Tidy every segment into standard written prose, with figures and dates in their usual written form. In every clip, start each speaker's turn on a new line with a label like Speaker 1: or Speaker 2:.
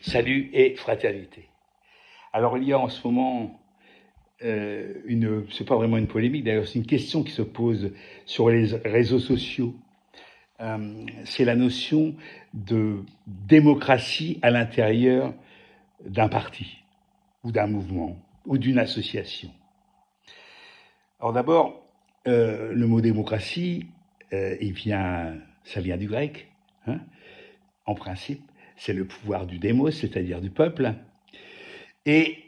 Speaker 1: Salut et fraternité. Alors il y a en ce moment c'est pas vraiment une polémique, d'ailleurs c'est une question qui se pose sur les réseaux sociaux. C'est la notion de démocratie à l'intérieur d'un parti ou d'un mouvement ou d'une association. Alors d'abord, le mot démocratie, ça vient du grec, hein. En principe, c'est le pouvoir du démos, c'est-à-dire du peuple. Et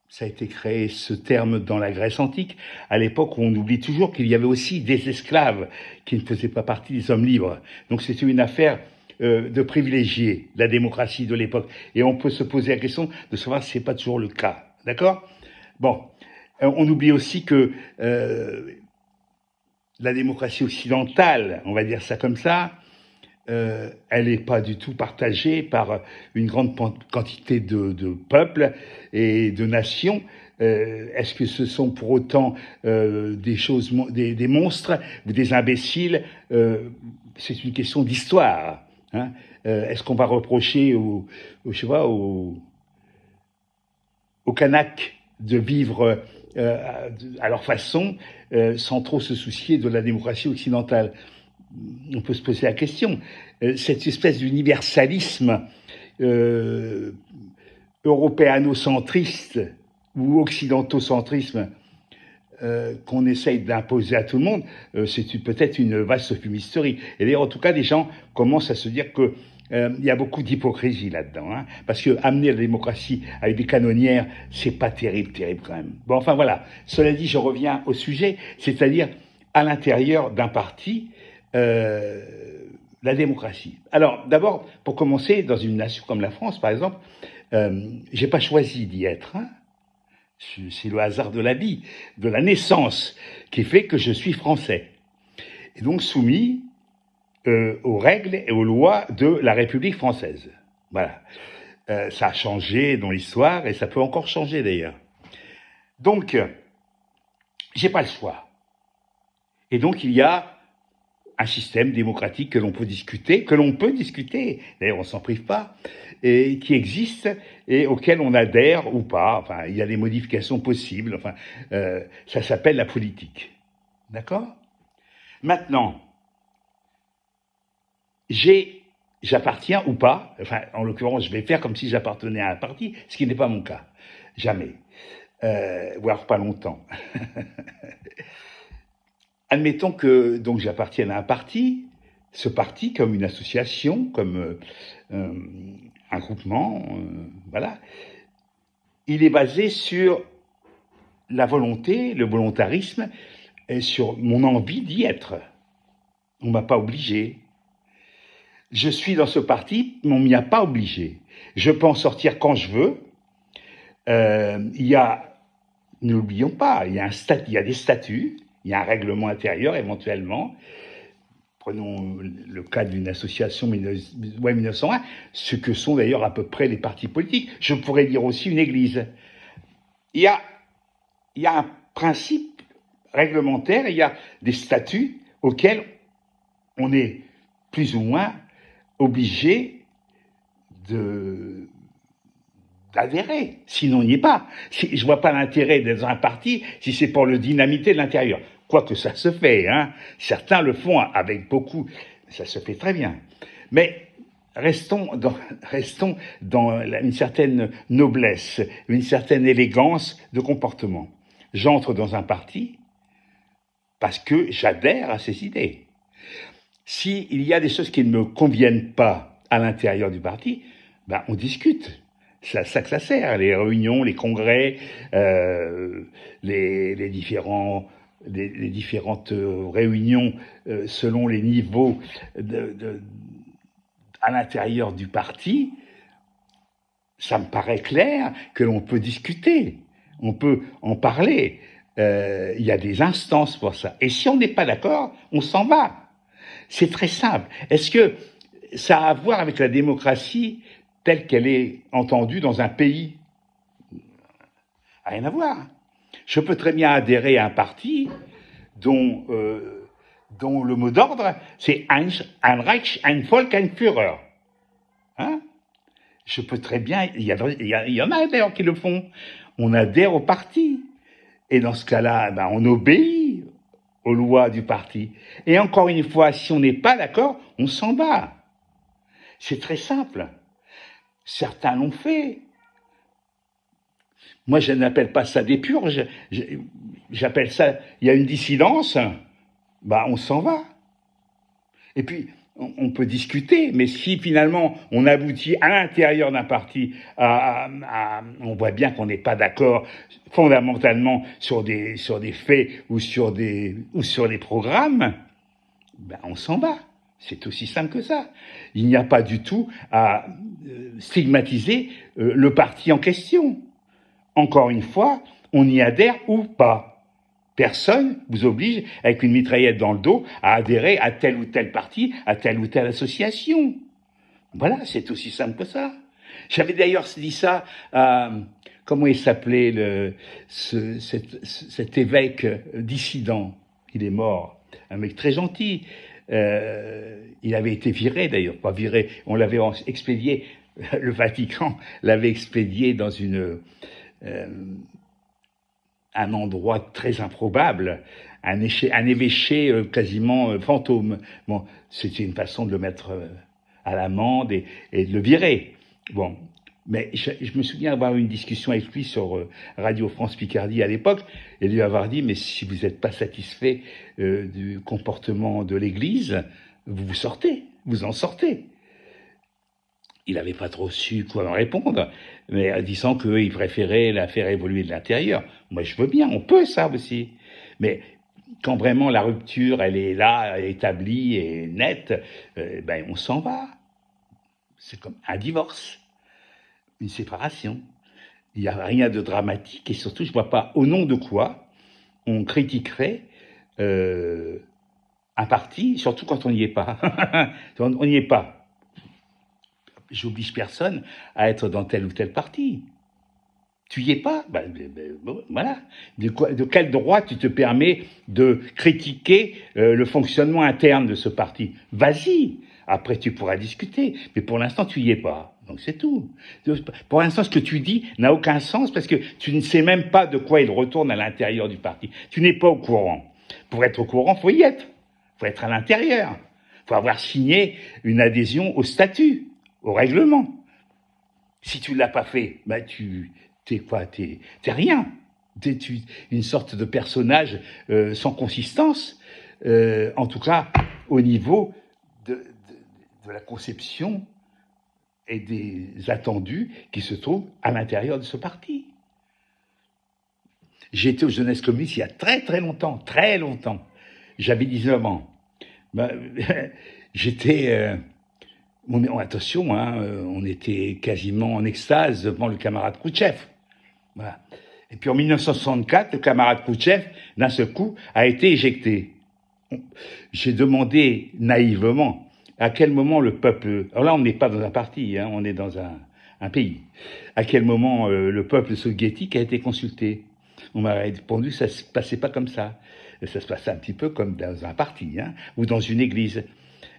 Speaker 1: ça a été créé, ce terme, dans la Grèce antique, à l'époque où on oublie toujours qu'il y avait aussi des esclaves qui ne faisaient pas partie des hommes libres. Donc c'était une affaire de privilégiés, la démocratie de l'époque. Et on peut se poser la question de savoir si c'est pas toujours le cas. D'accord ? Bon, on oublie aussi que la démocratie occidentale, on va dire ça comme ça, elle n'est pas du tout partagée par une grande quantité de peuples et de nations. Est-ce que ce sont pour autant des monstres ou des imbéciles? C'est une question d'histoire. Hein. Est-ce qu'on va reprocher aux Kanaks de vivre à leur façon, sans trop se soucier de la démocratie occidentale? On peut se poser la question. Cette espèce d'universalisme européanocentriste ou occidentocentrisme qu'on essaye d'imposer à tout le monde, c'est peut-être une vaste fumisterie. Et d'ailleurs, en tout cas, les gens commencent à se dire que il y a beaucoup d'hypocrisie là-dedans, hein, parce que amener la démocratie avec des canonnières, c'est pas terrible quand même. Bon, enfin voilà. Cela dit, je reviens au sujet, c'est-à-dire à l'intérieur d'un parti, la démocratie. Alors, d'abord, pour commencer, dans une nation comme la France, par exemple, j'ai pas choisi d'y être. Hein. C'est le hasard de la vie, de la naissance, qui fait que je suis français. Et donc soumis aux règles et aux lois de la République française. Voilà. Ça a changé dans l'histoire et ça peut encore changer d'ailleurs. Donc, j'ai pas le choix. Et donc, il y a un système démocratique que l'on peut discuter, d'ailleurs on s'en prive pas, et qui existe et auquel on adhère ou pas. Enfin, il y a des modifications possibles. Enfin, ça s'appelle la politique. D'accord ? Maintenant, j'appartiens ou pas, enfin, en l'occurrence, je vais faire comme si j'appartenais à un parti, ce qui n'est pas mon cas. Jamais. Voire pas longtemps. Admettons que donc j'appartienne à un parti, ce parti comme une association, comme un groupement, voilà. Il est basé sur la volonté, le volontarisme, et sur mon envie d'y être. On m'a pas obligé. Je suis dans ce parti, mais on m'y a pas obligé. Je peux en sortir quand je veux. N'oublions pas, il y a des statuts, il y a un règlement intérieur éventuellement. Prenons le cas d'une association 1901, ce que sont d'ailleurs à peu près les partis politiques. Je pourrais dire aussi une église. Il y a un principe réglementaire, il y a des statuts auxquels on est plus ou moins obligé d'adhérer. Sinon, on n'y est pas. Je vois pas l'intérêt d'être dans un parti si c'est pour le dynamiter de l'intérieur. Quoique ça se fait, hein. Certains le font avec beaucoup. Ça se fait très bien. Mais restons dans une certaine noblesse, une certaine élégance de comportement. J'entre dans un parti parce que j'adhère à ses idées. S'il y a des choses qui ne me conviennent pas à l'intérieur du parti, ben on discute. C'est à ça que ça sert, les réunions, les congrès, les différentes réunions selon les niveaux à l'intérieur du parti. Ça me paraît clair que l'on peut discuter, on peut en parler. Il y a des instances pour ça. Et si on n'est pas d'accord, on s'en va. C'est très simple. Est-ce que ça a à voir avec la démocratie telle qu'elle est entendue dans un pays? Rien à voir. Je peux très bien adhérer à un parti dont le mot d'ordre, c'est ein Reich, ein Volk, ein Führer. Hein? Je peux très bien, il y en a d'ailleurs qui le font. On adhère au parti. Et dans ce cas-là, ben, on obéit aux lois du parti. Et encore une fois, si on n'est pas d'accord, on s'en va. C'est très simple. Certains l'ont fait. Moi, je n'appelle pas ça des purges. J'appelle ça, il y a une dissidence, bah, on s'en va. Et puis, on peut discuter, mais si finalement on aboutit à l'intérieur d'un parti, on voit bien qu'on n'est pas d'accord fondamentalement sur des faits ou sur des programmes, ben on s'en va. C'est aussi simple que ça. Il n'y a pas du tout à stigmatiser le parti en question. Encore une fois, on y adhère ou pas. Personne vous oblige, avec une mitraillette dans le dos, à adhérer à tel ou tel parti, à telle ou telle association. Voilà, c'est aussi simple que ça. J'avais d'ailleurs dit ça à, comment il s'appelait, cet évêque dissident. Il est mort, un mec très gentil. Il avait été viré d'ailleurs, pas viré, on l'avait expédié, le Vatican l'avait expédié dans un endroit très improbable, un évêché quasiment fantôme. Bon, c'était une façon de le mettre à l'amende et de le virer. Bon, mais je me souviens avoir eu une discussion avec lui sur Radio France Picardie à l'époque, et lui avoir dit, mais si vous n'êtes pas satisfait du comportement de l'Église, vous sortez, vous en sortez. Il n'avait pas trop su quoi en répondre, mais disant qu'il préférait la faire évoluer de l'intérieur. Moi, je veux bien, on peut ça aussi. Mais quand vraiment la rupture, elle est là, établie et nette, ben on s'en va. C'est comme un divorce, une séparation. Il n'y a rien de dramatique et surtout, je ne vois pas au nom de quoi on critiquerait un parti, surtout quand on n'y est pas. On n'y est pas. J'oblige personne à être dans tel ou tel parti. Tu y es pas, bon, voilà. De quel droit tu te permets de critiquer le fonctionnement interne de ce parti? Vas-y, après tu pourras discuter, mais pour l'instant tu y es pas. Donc c'est tout. Pour l'instant, ce que tu dis n'a aucun sens parce que tu ne sais même pas de quoi il retourne à l'intérieur du parti. Tu n'es pas au courant. Pour être au courant, faut y être. Faut être à l'intérieur. Faut avoir signé une adhésion au statut, au règlement. Si tu l'as pas fait, ben t'es quoi? T'es rien. T'es une sorte de personnage sans consistance, en tout cas au niveau de la conception et des attendus qui se trouvent à l'intérieur de ce parti. J'ai été aux Jeunesses communistes il y a très très longtemps, très longtemps. J'avais 19 ans. Ben, j'étais... attention, hein, on était quasiment en extase devant le camarade Khrouchtchev. Voilà. Et puis en 1964, le camarade Khrouchtchev, d'un seul coup, a été éjecté. J'ai demandé naïvement à quel moment le peuple... Alors là, on n'est pas dans un parti, hein, on est dans un pays. À quel moment le peuple soviétique a été consulté? On m'a répondu, ça se passait pas comme ça. Ça se passait un petit peu comme dans un parti, hein, ou dans une église.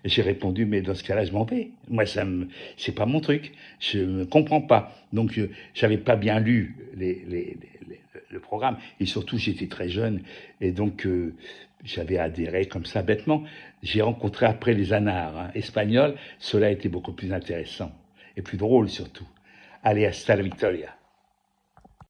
Speaker 1: J'ai répondu, mais dans ce cas-là, je m'en vais. Moi, c'est pas mon truc. Je ne comprends pas. Donc, j'avais pas bien lu le programme. Et surtout, j'étais très jeune. Et donc, j'avais adhéré comme ça, bêtement. J'ai rencontré après les anars espagnols. Cela était beaucoup plus intéressant. Et plus drôle, surtout. Allez, hasta la victoria.